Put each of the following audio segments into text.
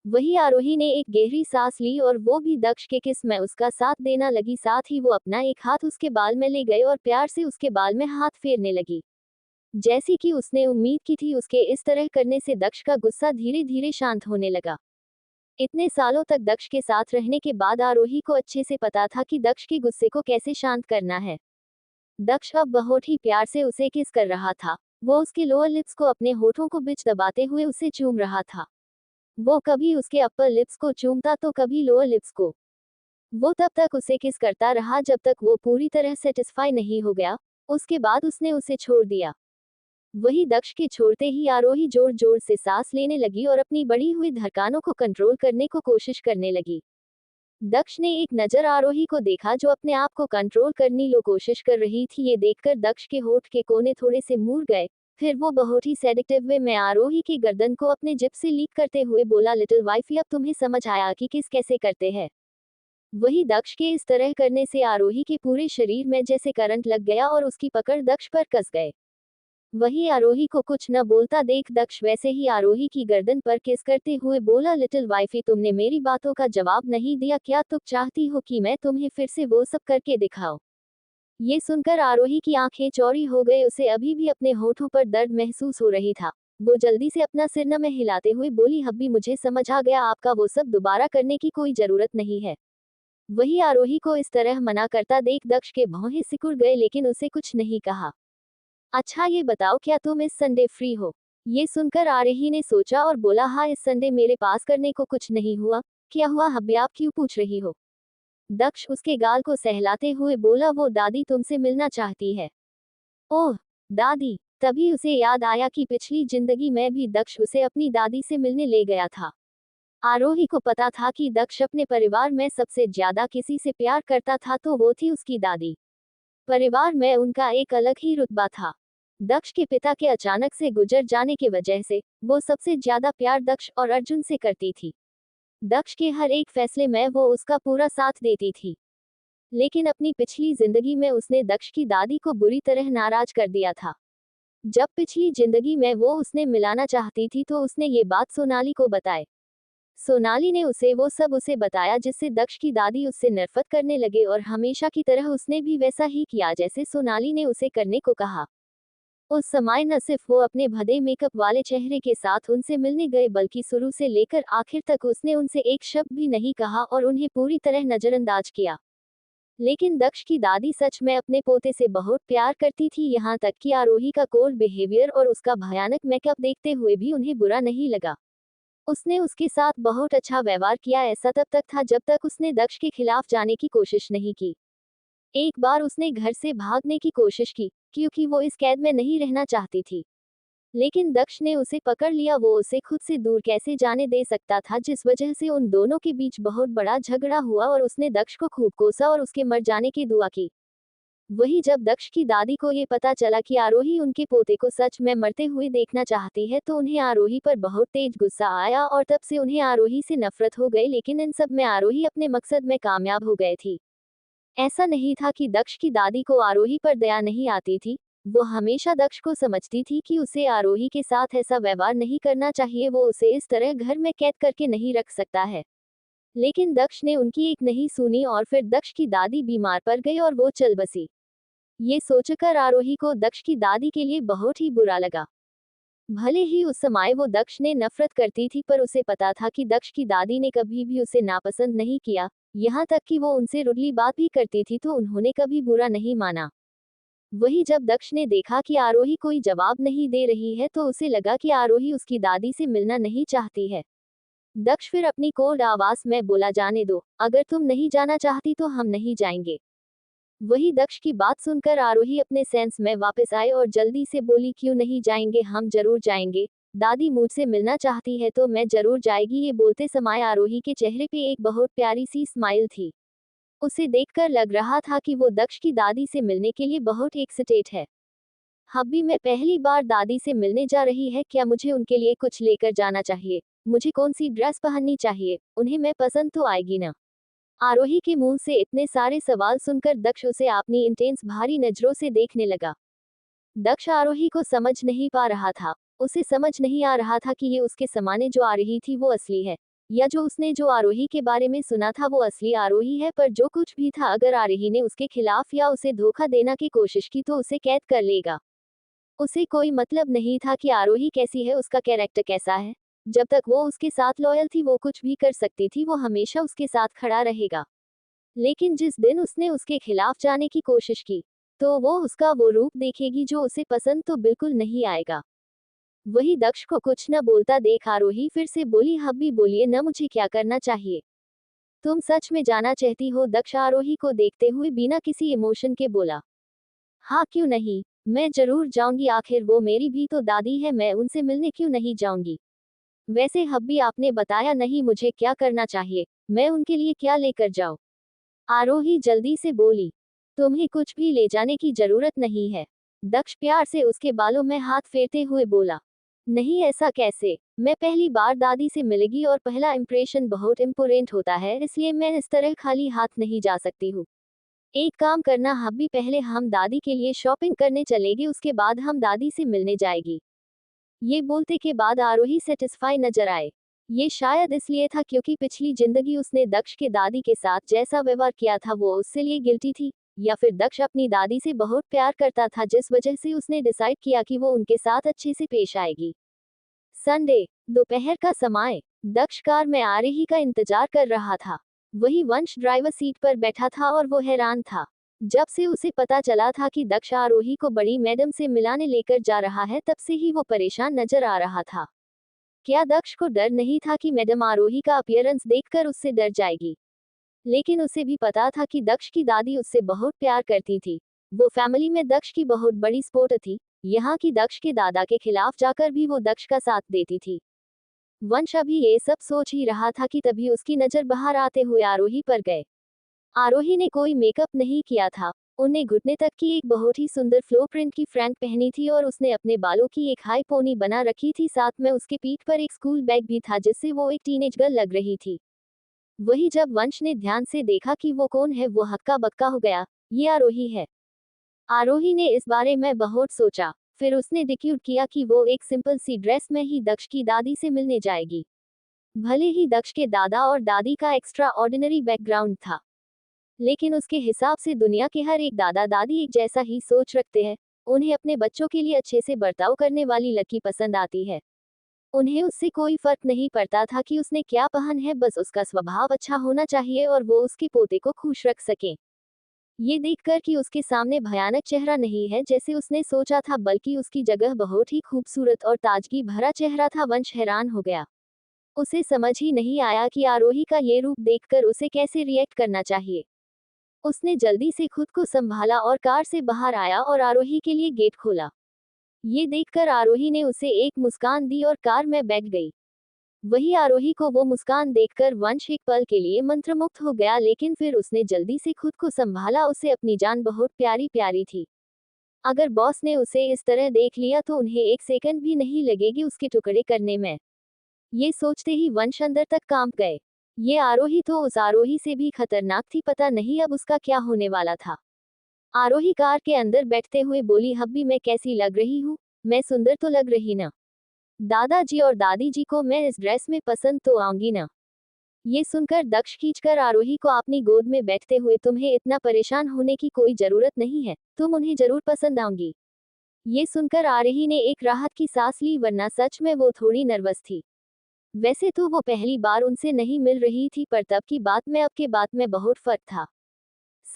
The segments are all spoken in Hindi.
वही आरोही ने एक गहरी सांस ली और वो भी दक्ष के किस में उसका साथ देना लगी। साथ ही वो अपना एक हाथ उसके बाल में ले गए और प्यार से उसके बाल में हाथ फेरने लगी। जैसी कि उसने उम्मीद की थी, उसके इस तरह करने से दक्ष का गुस्सा धीरे धीरे शांत होने लगा। इतने सालों तक दक्ष के साथ रहने के बाद आरोही को अच्छे से पता था कि दक्ष के गुस्से को कैसे शांत करना है। दक्ष अब बहुत ही प्यार से उसे किस कर रहा था। वो उसके लोअर लिप्स को अपने होठों को बीच दबाते हुए उसे चूम रहा था। वो कभी उसके अपर लिप्स को चूमता तो कभी लोअर लिप्स को। वो तब तक उसे किस करता रहा जब तक वो पूरी तरह सेटिस्फाई नहीं हो गया। उसके बाद उसने उसे छोड़ दिया। वही दक्ष के छोड़ते ही आरोही जोर जोर से सांस लेने लगी और अपनी बढ़ी हुई धड़कनों को कंट्रोल करने को कोशिश करने लगी। दक्ष ने एक नजर आरोही को देखा जो अपने आप को कंट्रोल करने की कोशिश कर रही थी। ये देखकर दक्ष के होठ के कोने थोड़े से मुड़ गए। फिर वो बहुत ही सेडिक्टिव वे में आरोही की गर्दन को अपने जिप से लीक करते हुए बोला, लिटिल वाइफी, अब तुम्हें समझ आया कि किस कैसे करते हैं। वही दक्ष के इस तरह करने से आरोही के पूरे शरीर में जैसे करंट लग गया और उसकी पकड़ दक्ष पर कस गए। वही आरोही को कुछ न बोलता देख दक्ष वैसे ही आरोही की गर्दन पर किस करते हुए बोला, लिटिल वाइफी, तुमने मेरी बातों का जवाब नहीं दिया। क्या तुम चाहती हो कि मैं तुम्हें फिर से वो सब करके दिखाऊं? ये सुनकर आरोही की आंखें चौड़ी हो गई। उसे अभी भी अपने होठों पर दर्द महसूस हो रही था। वो जल्दी से अपना सिर न में हिलाते हुए बोली, हब्बी, मुझे समझ आ गया, आपका वो सब दोबारा करने की कोई जरूरत नहीं है। वही आरोही को इस तरह मना करता देख दक्ष के भौहें सिकुड़ गए, लेकिन उसे कुछ नहीं कहा। अच्छा ये बताओ, क्या तुम इस संडे फ्री हो? ये सुनकर आरोही ने सोचा और बोला, हाँ, इस संडे मेरे पास करने को कुछ नहीं हुआ। क्या हुआ हब्बी, आप क्यों पूछ रही हो? दक्ष उसके गाल को सहलाते हुए बोला, वो दादी तुमसे मिलना चाहती है। ओह, दादी! तभी उसे याद आया कि पिछली जिंदगी में भी दक्ष उसे अपनी दादी से मिलने ले गया था। आरोही को पता था कि दक्ष अपने परिवार में सबसे ज्यादा किसी से प्यार करता था तो वो थी उसकी दादी। परिवार में उनका एक अलग ही रुतबा था। दक्ष के पिता के अचानक से गुजर जाने की वजह से वो सबसे ज्यादा प्यार दक्ष और अर्जुन से करती थी। दक्ष के हर एक फैसले में वो उसका पूरा साथ देती थी। लेकिन अपनी पिछली जिंदगी में उसने दक्ष की दादी को बुरी तरह नाराज कर दिया था। जब पिछली जिंदगी में वो उसने मिलाना चाहती थी तो उसने ये बात सोनाली को बताई। सोनाली ने उसे वो सब उसे बताया जिससे दक्ष की दादी उससे नफरत करने लगे और हमेशा की तरह उसने भी वैसा ही किया जैसे सोनाली ने उसे करने को कहा। उस समय न सिर्फ वो अपने भदे मेकअप वाले चेहरे के साथ उनसे मिलने गए बल्कि शुरू से लेकर आखिर तक उसने उनसे एक शब्द भी नहीं कहा और उन्हें पूरी तरह नजरअंदाज किया। लेकिन दक्ष की दादी सच में अपने पोते से बहुत प्यार करती थी, यहाँ तक कि आरोही का कोल्ड बिहेवियर और उसका भयानक मेकअप देखते हुए भी उन्हें बुरा नहीं लगा। उसने उसके साथ बहुत अच्छा व्यवहार किया। ऐसा तब तक था जब तक उसने दक्ष के खिलाफ जाने की कोशिश नहीं की। एक बार उसने घर से भागने की कोशिश की क्योंकि वो इस कैद में नहीं रहना चाहती थी। लेकिन दक्ष ने उसे पकड़ लिया। वो उसे खुद से दूर कैसे जाने दे सकता था, जिस वजह से उन दोनों के बीच बहुत बड़ा झगड़ा हुआ और उसने दक्ष को खूब कोसा और उसके मर जाने की दुआ की। वही जब दक्ष की दादी को ये पता चला कि आरोही उनके पोते को सच में मरते हुए देखना चाहती है तो उन्हें आरोही पर बहुत तेज गुस्सा आया और तब से उन्हें आरोही से नफरत हो गई। लेकिन इन सब में आरोही अपने मकसद में कामयाब हो गए थी। ऐसा नहीं था कि दक्ष की दादी को आरोही पर दया नहीं आती थी। वो हमेशा दक्ष को समझती थी कि उसे आरोही के साथ ऐसा व्यवहार नहीं करना चाहिए। वो उसे इस तरह घर में कैद करके नहीं रख सकता है। लेकिन दक्ष ने उनकी एक नहीं सुनी और फिर दक्ष की दादी बीमार पड़ गई और वो चल बसी। ये सोचकर आरोही को दक्ष की दादी के लिए बहुत ही बुरा लगा। भले ही उस समय वो दक्ष ने नफरत करती थी पर उसे पता था कि दक्ष की दादी ने कभी भी उसे नापसंद नहीं किया। यहाँ तक कि वो उनसे रुडली बात भी करती थी तो उन्होंने कभी बुरा नहीं माना। वही जब दक्ष ने देखा कि आरोही कोई जवाब नहीं दे रही है तो उसे लगा कि आरोही उसकी दादी से मिलना नहीं चाहती है। दक्ष फिर अपनी कोल्ड आवाज में बोला, जाने दो, अगर तुम नहीं जाना चाहती तो हम नहीं जाएंगे। वही दक्ष की बात सुनकर आरोही अपने सेंस में वापस आए और जल्दी से बोली, क्यों नहीं जाएंगे, हम जरूर जाएंगे। दादी मुझसे मिलना चाहती है तो मैं जरूर जाएगी। ये बोलते समय आरोही के चेहरे पे एक बहुत प्यारी सी स्माइल थी। उसे देखकर लग रहा था कि वो दक्ष की दादी से मिलने के लिए बहुत एक्साइटेड है। हब्बी मैं पहली बार दादी से मिलने जा रही है, क्या मुझे उनके लिए कुछ लेकर जाना चाहिए? मुझे कौन सी ड्रेस पहननी चाहिए? उन्हें मैं पसंद तो आएगी ना? आरोही के मुंह से इतने सारे सवाल सुनकर दक्ष उसे अपनी इंटेंस भारी नजरों से देखने लगा। दक्ष आरोही को समझ नहीं पा रहा था। उसे समझ नहीं आ रहा था कि ये उसके सामने जो आ रही थी वो असली है या जो आरोही के बारे में सुना था वो असली आरोही है। पर जो कुछ भी था, अगर आरोही ने उसके खिलाफ या उसे धोखा देना की कोशिश की तो उसे कैद कर लेगा। उसे कोई मतलब नहीं था कि आरोही कैसी है, उसका कैरेक्टर कैसा है। जब तक वो उसके साथ लॉयल थी, वो कुछ भी कर सकती थी, वो हमेशा उसके साथ खड़ा रहेगा। लेकिन जिस दिन उसने उसके खिलाफ जाने की कोशिश की, तो वो उसका वो रूप देखेगी जो उसे पसंद तो बिल्कुल नहीं आएगा। वही दक्ष को कुछ न बोलता देख आरोही फिर से बोली, हब्बी बोलिए न, मुझे क्या करना चाहिए? तुम सच में जाना चाहती हो? दक्ष आरोही को देखते हुए बिना किसी इमोशन के बोला। हाँ, क्यों नहीं, मैं जरूर जाऊंगी, आखिर वो मेरी भी तो दादी है, मैं उनसे मिलने क्यों नहीं जाऊंगी? वैसे हब्बी आपने बताया नहीं मुझे क्या करना चाहिए, मैं उनके लिए क्या लेकर जाऊं? आरोही जल्दी से बोली। तुम्हें कुछ भी ले जाने की जरूरत नहीं है। दक्ष प्यार से उसके बालों में हाथ फेरते हुए बोला। नहीं, ऐसा कैसे? मैं पहली बार दादी से मिलेगी और पहला इंप्रेशन बहुत इम्पोर्टेंट होता है, इसलिए मैं इस तरह खाली हाथ नहीं जा सकती हूँ। एक काम करना हब्बी, पहले हम दादी के लिए शॉपिंग करने चलेंगे, उसके बाद हम दादी से मिलने जाएगी। ये बोलते के बाद आरोही सेटिस्फाई नजर आए। ये शायद इसलिए था क्योंकि पिछली जिंदगी उसने दक्ष के दादी के साथ जैसा व्यवहार किया था वो उससे लिए गिल्टी थी, या फिर दक्ष अपनी दादी से बहुत प्यार करता था जिस वजह से उसने डिसाइड किया कि वो उनके साथ अच्छे से पेश आएगी। संडे, दोपहर का समय। दक्ष कार में आरोही का इंतजार कर रहा था। वही वंश ड्राइवर सीट पर बैठा था और वो हैरान था। जब से उसे पता चला था कि दक्ष आरोही को बड़ी मैडम से मिलाने लेकर जा रहा है, तब से ही वो परेशान नजर आ रहा था। क्या दक्ष को डर नहीं था कि मैडम आरोही का अपीयरेंस देखकर उससे डर जाएगी? लेकिन उसे भी पता था कि दक्ष की दादी उससे बहुत प्यार करती थी। वो फैमिली में दक्ष की बहुत बड़ी सपोर्ट थी। यहाँ की दक्ष के दादा के खिलाफ जाकर भी वो दक्ष का साथ देती थी। वंश अभी ये सब सोच ही रहा था कि तभी उसकी नजर बाहर आते हुए आरोही पर गए। आरोही ने कोई मेकअप नहीं किया था। उन्हें घुटने तक की एक बहुत ही सुंदर फ्लो प्रिंट की फ्रैंक पहनी थी और उसने अपने बालों की एक हाई पोनी बना रखी थी, साथ में उसके पीठ पर एक स्कूल बैग भी था जिससे वो एक टीनेज गर्ल लग रही थी। वही जब वंश ने ध्यान से देखा कि वो कौन है, वो हक्का बक्का हो गया। ये आरोही है। आरोही ने इस बारे में बहुत सोचा। फिर उसने डिक्यूट किया कि वो एक सिंपल सी ड्रेस में ही दक्ष की दादी से मिलने जाएगी। भले ही दक्ष के दादा और दादी का एक्स्ट्रा ऑर्डिनरी बैकग्राउंड था, लेकिन उसके हिसाब से दुनिया के हर एक दादा दादी एक जैसा ही सोच रखते हैं। उन्हें अपने बच्चों के लिए अच्छे से बर्ताव करने वाली लड़की पसंद आती है। उन्हें उससे कोई फर्क नहीं पड़ता था कि उसने क्या पहन है, बस उसका स्वभाव अच्छा होना चाहिए और वो उसके पोते को खुश रख सके। ये देखकर कि उसके सामने भयानक चेहरा नहीं है जैसे उसने सोचा था, बल्कि उसकी जगह बहुत ही खूबसूरत और ताजगी भरा चेहरा था, वंश हैरान हो गया। उसे समझ ही नहीं आया कि आरोही का ये रूप देखकर उसे कैसे रिएक्ट करना चाहिए। उसने जल्दी से खुद को संभाला और कार से बाहर आया और आरोही के लिए गेट खोला। ये देखकर आरोही ने उसे एक मुस्कान दी और कार में बैठ गई। वही आरोही को वो मुस्कान देखकर वंश एक पल के लिए मंत्रमुग्ध हो गया, लेकिन फिर उसने जल्दी से खुद को संभाला। उसे अपनी जान बहुत प्यारी प्यारी थी। अगर बॉस ने उसे इस तरह देख लिया तो उन्हें एक सेकंड भी नहीं लगेगी उसके टुकड़े करने में। ये सोचते ही वंश अंदर तक कांप गए। ये आरोही तो उस आरोही से भी खतरनाक थी, पता नहीं अब उसका क्या होने वाला था। आरोही कार के अंदर बैठते हुए बोली, हब्बी मैं कैसी लग रही हूँ? मैं सुंदर तो लग रही ना? दादाजी और दादी जी को मैं इस ड्रेस में पसंद तो आऊंगी ना? ये सुनकर दक्ष खींचकर आरोही को अपनी गोद में बैठते हुए, तुम्हें इतना परेशान होने की कोई जरूरत नहीं है, तुम उन्हें जरूर पसंद आऊंगी। ये सुनकर आरोही ने एक राहत की सांस ली, वरना सच में वो थोड़ी नर्वस थी। वैसे तो वो पहली बार उनसे नहीं मिल रही थी, पर तब की बात में अब के बात में बहुत फर्क था।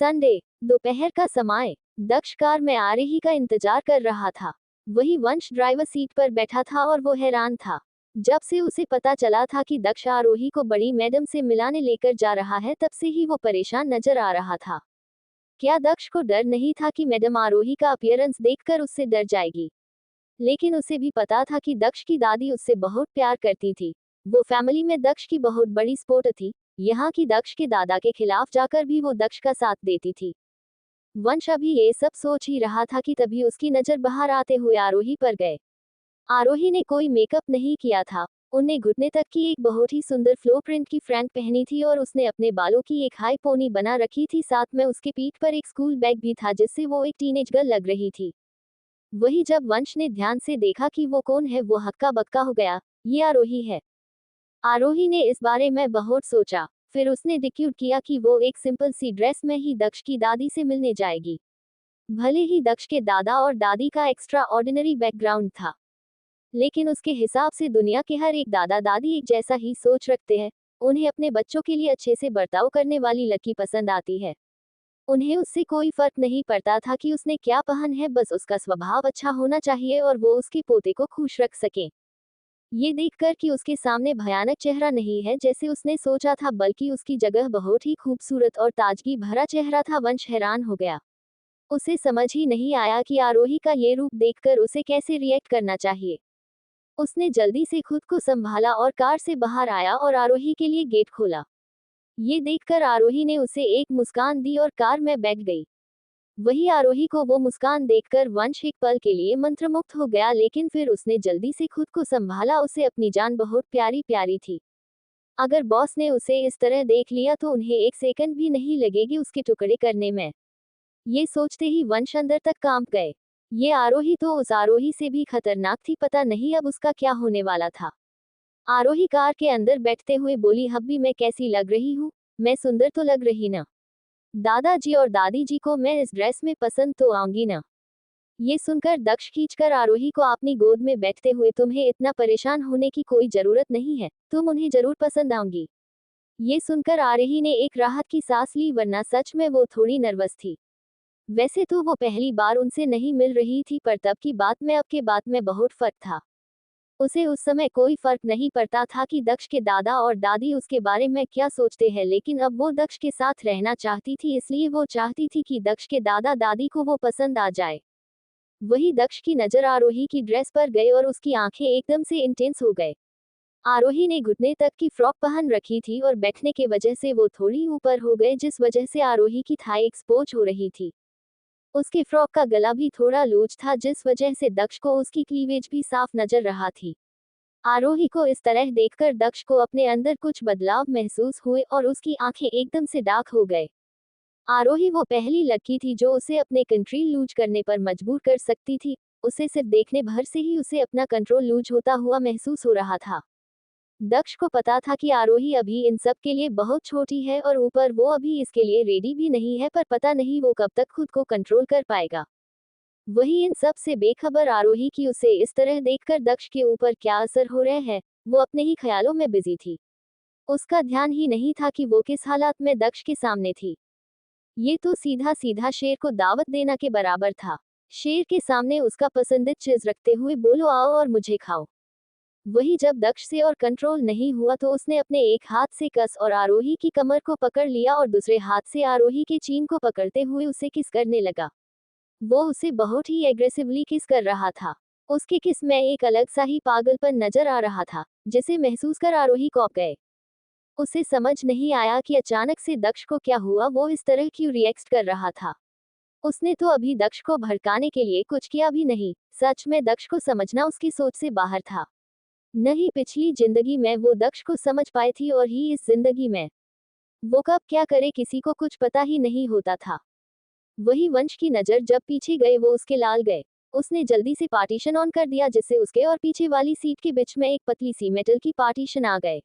संडे, दोपहर का समय। दक्ष कार में आरोही का इंतजार कर रहा था। वही वंश ड्राइवर सीट पर बैठा था और वो हैरान था। जब से उसे पता चला था कि दक्ष आरोही को बड़ी मैडम से मिलाने लेकर जा रहा है, तब से ही वो परेशान नजर आ रहा था। क्या दक्ष को डर नहीं था कि मैडम आरोही का अपीयरेंस देखकर उससे डर जाएगी? लेकिन उसे भी पता था कि दक्ष की दादी उससे बहुत प्यार करती थी। वो फैमिली में दक्ष की बहुत बड़ी सपोर्ट थी। यहाँ की दक्ष के दादा के खिलाफ जाकर भी वो दक्ष का साथ देती थी। वंश अभी ये सब सोच ही रहा था कि तभी उसकी नजर बाहर आते हुए आरोही पर गए। आरोही ने कोई मेकअप नहीं किया था। उन्हें घुटने तक की एक बहुत ही सुंदर फ्लो प्रिंट की फ्रैंक पहनी थी और उसने अपने बालों की एक हाई पोनी बना रखी थी, साथ में उसके पीठ पर एक स्कूल बैग भी था जिससे वो एक टीनेज गर्ल लग रही थी। वही जब वंश ने ध्यान से देखा कि वो कौन है, वो हक्का बक्का हो गया। ये आरोही है। आरोही ने इस बारे में बहुत सोचा। फिर उसने डिक्यूट किया कि वो एक सिंपल सी ड्रेस में ही दक्ष की दादी से मिलने जाएगी। भले ही दक्ष के दादा और दादी का एक्स्ट्रा ऑर्डिनरी बैकग्राउंड था, लेकिन उसके हिसाब से दुनिया के हर एक दादा दादी एक जैसा ही सोच रखते हैं। उन्हें अपने बच्चों के लिए अच्छे से बर्ताव करने वाली लड़की पसंद आती है। उन्हें उससे कोई फर्क नहीं पड़ता था कि उसने क्या पहन है, बस उसका स्वभाव अच्छा होना चाहिए और वो उसके पोते को खुश रख सके। ये देखकर कि उसके सामने भयानक चेहरा नहीं है जैसे उसने सोचा था, बल्कि उसकी जगह बहुत ही खूबसूरत और ताजगी भरा चेहरा था, वंश हैरान हो गया। उसे समझ ही नहीं आया कि आरोही का ये रूप देखकर उसे कैसे रिएक्ट करना चाहिए। उसने जल्दी से खुद को संभाला और कार से बाहर आया और आरोही के लिए गेट खोला। ये देखकर आरोही ने उसे एक मुस्कान दी और कार में बैठ गई। वही आरोही को वो मुस्कान देखकर वंश एक पल के लिए मंत्रमुग्ध हो गया, लेकिन फिर उसने जल्दी से खुद को संभाला। उसे अपनी जान बहुत प्यारी प्यारी थी। अगर बॉस ने उसे इस तरह देख लिया तो उन्हें एक सेकंड भी नहीं लगेगी उसके टुकड़े करने में। ये सोचते ही वंश अंदर तक कांप गए। ये आरोही तो उस आरोही से भी खतरनाक थी, पता नहीं अब उसका क्या होने वाला था। आरोही कार के अंदर बैठते हुए बोली, हब्बी मैं कैसी लग रही हूँ? मैं सुंदर तो लग रही ना? दादाजी और दादी जी को मैं इस ड्रेस में पसंद तो आऊंगी ना? ये सुनकर दक्ष खींचकर आरोही को अपनी गोद में बैठते हुए, तुम्हें इतना परेशान होने की कोई जरूरत नहीं है, तुम उन्हें जरूर पसंद आऊंगी। ये सुनकर आरोही ने एक राहत की सांस ली, वरना सच में वो थोड़ी नर्वस थी। वैसे तो वो पहली बार उनसे नहीं मिल रही थी, पर तब की बात में अब के बात में बहुत फर्क था। उसे उस समय कोई फर्क नहीं पड़ता था कि दक्ष के दादा और दादी उसके बारे में क्या सोचते हैं, लेकिन अब वो दक्ष के साथ रहना चाहती थी, इसलिए वो चाहती थी कि दक्ष के दादा दादी को वो पसंद आ जाए। वही दक्ष की नजर आरोही की ड्रेस पर गई और उसकी आंखें एकदम से इंटेंस हो गए। आरोही ने घुटने तक की फ्रॉक पहन रखी थी और बैठने के वजह से वो थोड़ी ऊपर हो गए, जिस वजह से आरोही की थाई एक्सपोज हो रही थी। उसके फ्रॉक का गला भी थोड़ा लूज था, जिस वजह से दक्ष को उसकी क्लीवेज भी साफ नजर रहा थी। आरोही को इस तरह देखकर दक्ष को अपने अंदर कुछ बदलाव महसूस हुए और उसकी आंखें एकदम से डार्क हो गए। आरोही वो पहली लड़की थी जो उसे अपने कंट्रोल लूज करने पर मजबूर कर सकती थी। उसे सिर्फ देखने भर से ही उसे अपना कंट्रोल लूज होता हुआ महसूस हो रहा था। दक्ष को पता था कि आरोही अभी इन सब के लिए बहुत छोटी है और ऊपर वो अभी इसके लिए रेडी भी नहीं है, पर पता नहीं वो कब तक खुद को कंट्रोल कर पाएगा। वही इन सब से बेखबर आरोही की उसे इस तरह देखकर दक्ष के ऊपर क्या असर हो रहे हैं, वो अपने ही ख्यालों में बिजी थी। उसका ध्यान ही नहीं था कि वो किस हालात में दक्ष के सामने थी। ये तो सीधा सीधा शेर को दावत देना के बराबर था। शेर के सामने उसका पसंदीदा चीज रखते हुए बोलो आओ और मुझे खाओ। वही जब दक्ष से और कंट्रोल नहीं हुआ तो उसने अपने एक हाथ से कस और आरोही की कमर को पकड़ लिया और दूसरे हाथ से आरोही के चीन को पकड़ते हुए उसे किस करने लगा। वो उसे बहुत ही एग्रेसिवली किस कर रहा था। उसके किस में एक अलग सा ही पागलपन नजर आ रहा था, जिसे महसूस कर आरोही कौंप गए। उसे समझ नहीं आया कि अचानक से दक्ष को क्या हुआ, वो इस तरह क्यों रिएक्ट कर रहा था। उसने तो अभी दक्ष को भड़काने के लिए कुछ किया भी नहीं। सच में दक्ष को समझना उसकी सोच से बाहर था। नहीं पिछली जिंदगी में वो दक्ष को समझ पाई थी और ही इस जिंदगी में वो कब क्या करे किसी को कुछ पता ही नहीं होता था। वही वंश की नजर जब पीछे गए वो उसके लाल गए। उसने जल्दी से पार्टीशन ऑन कर दिया, जिससे उसके और पीछे वाली सीट के बीच में एक पतली सी मेटल की पार्टीशन आ गए।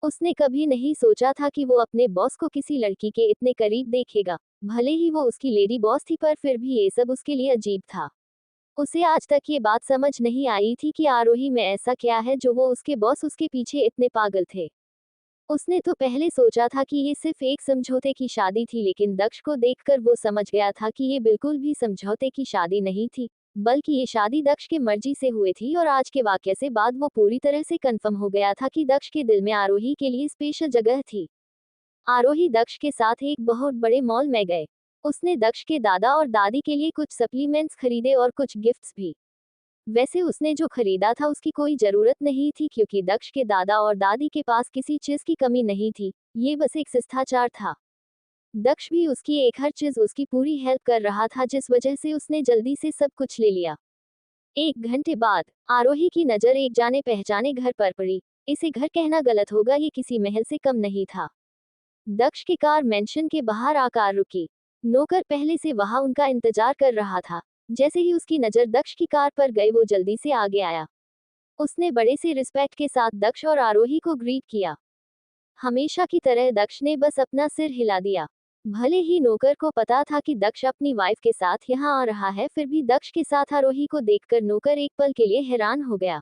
उसने कभी नहीं सोचा था कि वो अपने बॉस को किसी लड़की के इतने करीब देखेगा। भले ही वो उसकी लेडी बॉस थी, पर फिर भी ये सब उसके लिए अजीब था। उसे आज तक ये बात समझ नहीं आई थी कि आरोही में ऐसा क्या है जो वो उसके बॉस उसके पीछे इतने पागल थे। उसने तो पहले सोचा था कि ये सिर्फ एक समझौते की शादी थी, लेकिन दक्ष को देखकर वो समझ गया था कि ये बिल्कुल भी समझौते की शादी नहीं थी, बल्कि ये शादी दक्ष के मर्जी से हुई थी। और आज के वाक्य से बाद वो पूरी तरह से कंफर्म हो गया था कि दक्ष के दिल में आरोही के लिए स्पेशल जगह थी। आरोही दक्ष के साथ एक बहुत बड़े मॉल में गए। उसने दक्ष के दादा और दादी के लिए कुछ सप्लीमेंट्स खरीदे और कुछ गिफ्ट्स भी। वैसे उसने जो खरीदा था उसकी कोई जरूरत नहीं थी, क्योंकि दक्ष के दादा और दादी के पास किसी चीज की कमी नहीं थी। ये बस एक शिष्टाचार था। दक्ष भी उसकी एक हर चीज उसकी पूरी हेल्प कर रहा था, जिस वजह से उसने जल्दी से सब कुछ ले लिया। 1 घंटे बाद आरोही की नजर एक जाने पहचाने घर पर पड़ी। इसे घर कहना गलत होगा, ये किसी महल से कम नहीं था। दक्ष की कार मेंशन के बाहर आकर रुकी। नौकर पहले से वहां उनका इंतजार कर रहा था। जैसे ही उसकी नजर दक्ष की कार पर गई वो जल्दी से आगे आया। उसने बड़े से रिस्पेक्ट के साथ दक्ष और आरोही को ग्रीट किया। हमेशा की तरह दक्ष ने बस अपना सिर हिला दिया। भले ही नौकर को पता था कि दक्ष अपनी वाइफ के साथ यहाँ आ रहा है, फिर भी दक्ष के साथ आरोही को देखकर नौकर एक पल के लिए हैरान हो गया।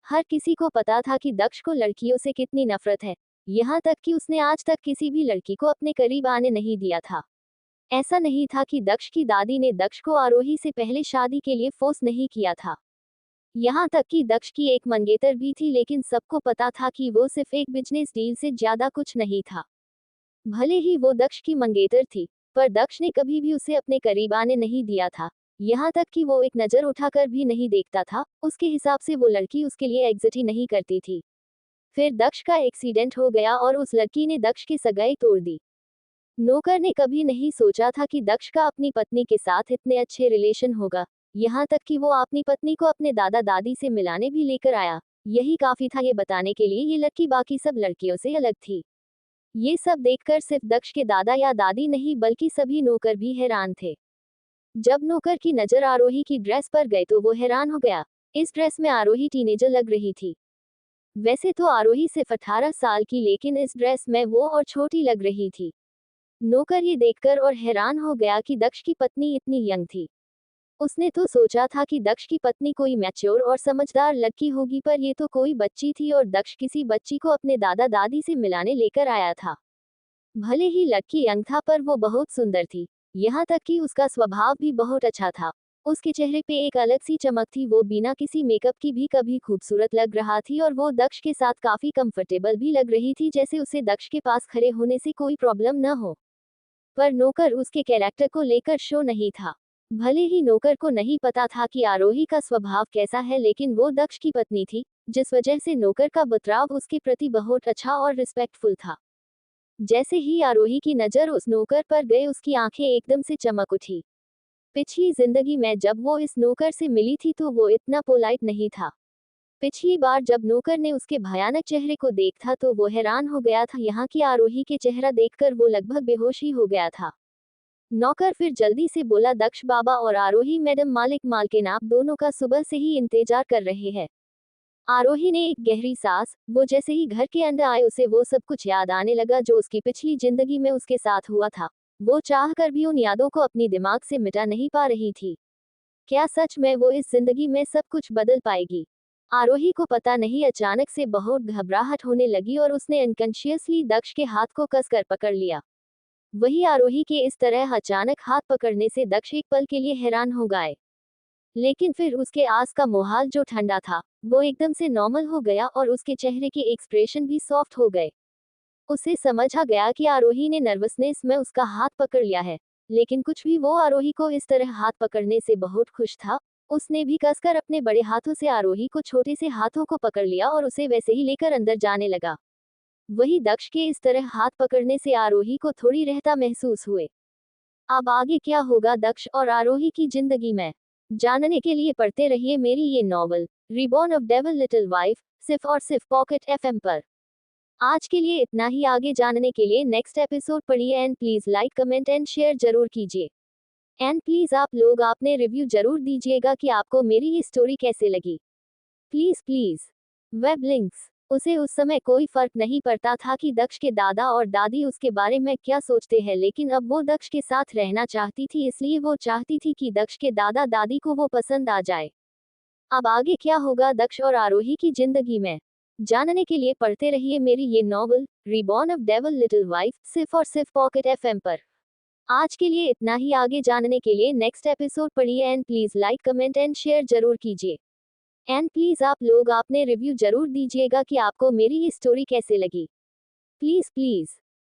हर किसी को पता था कि दक्ष को लड़कियों से कितनी नफरत है, यहाँ तक कि उसने आज तक किसी भी लड़की को अपने करीब आने नहीं दिया था। ऐसा नहीं था कि दक्ष की दादी ने दक्ष को आरोही से पहले शादी के लिए फोर्स नहीं किया था। यहाँ तक कि दक्ष की एक मंगेतर भी थी, लेकिन सबको पता था कि वो सिर्फ एक बिजनेस डील से ज्यादा कुछ नहीं था। भले ही वो दक्ष की मंगेतर थी, पर दक्ष ने कभी भी उसे अपने करीब आने नहीं दिया था, यहाँ तक कि वो एक नज़र उठाकर भी नहीं देखता था। उसके हिसाब से वो लड़की उसके लिए एग्जिट ही नहीं करती थी। फिर दक्ष का एक्सीडेंट हो गया और उस लड़की ने दक्ष की सगाई तोड़ दी। नौकर ने कभी नहीं सोचा था कि दक्ष का अपनी पत्नी के साथ इतने अच्छे रिलेशन होगा, यहाँ तक कि वो अपनी पत्नी को अपने दादा दादी से मिलाने भी लेकर आया। यही काफी था ये बताने के लिए ये लड़की बाकी सब लड़कियों से अलग थी। ये सब देखकर सिर्फ दक्ष के दादा या दादी नहीं, बल्कि सभी नौकर भी हैरान थे। जब नौकर की नजर आरोही की ड्रेस पर गई तो वो हैरान हो गया। इस ड्रेस में आरोही टीनेजर लग रही थी। वैसे तो आरोही सिर्फ 18 साल की, लेकिन इस ड्रेस में वो और छोटी लग रही थी। नौकर ये देखकर और हैरान हो गया कि दक्ष की पत्नी इतनी यंग थी। उसने तो सोचा था कि दक्ष की पत्नी कोई मैच्योर और समझदार लड़की होगी, पर ये तो कोई बच्ची थी और दक्ष किसी बच्ची को अपने दादा दादी से मिलाने लेकर आया था। भले ही लड़की यंग था, पर वो बहुत सुंदर थी, यहाँ तक कि उसका स्वभाव भी बहुत अच्छा था। उसके चेहरे पे एक अलग सी चमक थी, वो बिना किसी मेकअप की भी कभी खूबसूरत लग रहा थी और वो दक्ष के साथ काफी कंफर्टेबल भी लग रही थी, जैसे उसे दक्ष के पास खड़े होने से कोई प्रॉब्लम न हो। पर नौकर उसके कैरेक्टर को लेकर शो नहीं था। भले ही नौकर को नहीं पता था कि आरोही का स्वभाव कैसा है, लेकिन वो दक्ष की पत्नी थी, जिस वजह से नौकर का बर्ताव उसके प्रति बहुत अच्छा और रिस्पेक्टफुल था। जैसे ही आरोही की नजर उस नौकर पर गई, उसकी आंखें एकदम से चमक उठी। पिछली जिंदगी में जब वो इस नौकर से मिली थी तो वो इतना पोलाइट नहीं था। पिछली बार जब नौकर ने उसके भयानक चेहरे को देखा तो वो हैरान हो गया था, यहाँ की आरोही के चेहरा देखकर वो लगभग बेहोश ही हो गया था। नौकर फिर जल्दी से बोला, दक्ष बाबा और आरोही मैडम, मालिक मालकिन आप दोनों का सुबह से ही इंतजार कर रहे हैं। आरोही ने एक गहरी सांस, वो जैसे ही घर के अंदर आए उसे वो सब कुछ याद आने लगा जो उसकी पिछली जिंदगी में उसके साथ हुआ था। वो चाहकर भी उन यादों को अपनी दिमाग से मिटा नहीं पा रही थी। क्या सच में वो इस जिंदगी में सब कुछ बदल पाएगी? आरोही को पता नहीं, अचानक से बहुत घबराहट होने लगी और उसने अनकॉन्शियसली दक्ष के हाथ को कसकर पकड़ लिया। वही आरोही के इस तरह अचानक हाथ पकड़ने से दक्ष एक पल के लिए हैरान हो गए, लेकिन फिर उसके आस का माहौल जो ठंडा था वो एकदम से नॉर्मल हो गया और उसके चेहरे के एक्सप्रेशन भी सॉफ्ट हो गए। उसे समझ आ गया कि आरोही ने नर्वसनेस में उसका हाथ पकड़ लिया है, लेकिन कुछ भी, वो आरोही को इस तरह हाथ पकड़ने से बहुत खुश था। उसने भी कसकर अपने बड़े हाथों से आरोही को छोटे से हाथों को पकड़ लिया और उसे वैसे ही लेकर अंदर जाने लगा। वही दक्ष के इस तरह हाथ पकड़ने से आरोही को थोड़ी रहता महसूस हुए। अब आगे क्या होगा दक्ष और आरोही की जिंदगी में, जानने के लिए पढ़ते रहिए मेरी ये novel reborn of devil little wife, सिर्फ और सिर्फ पॉकेट एफएम पर। आज के लिए इतना ही, आगे जानने के लिए नेक्स्ट एपिसोड पढ़िए and please like comment and share जरूर कीजिए। एंड प्लीज आप लोग आपने रिव्यू जरूर दीजिएगा कि आपको मेरी ये स्टोरी कैसे लगी। Please please. Web links. उसे उस समय कोई फर्क नहीं पड़ता था कि दक्ष के दादा और दादी उसके बारे में क्या सोचते हैं, लेकिन अब वो दक्ष के साथ रहना चाहती थी, इसलिए वो चाहती थी कि दक्ष के दादा दादी को वो पसंद आ जाए। अब आगे क्या होगा दक्ष और आरोही की जिंदगी में, जानने के लिए पढ़ते रहिए मेरी ये novel reborn of devil little wife, सिर्फ और सिर्फ पॉकेट एफएम पर। आज के लिए इतना ही, आगे जानने के लिए नेक्स्ट एपिसोड पढ़िए and please like comment and share जरूर कीजिए। एंड प्लीज आप लोग आपने रिव्यू जरूर दीजिएगा कि आपको मेरी ये स्टोरी कैसे लगी। Please please.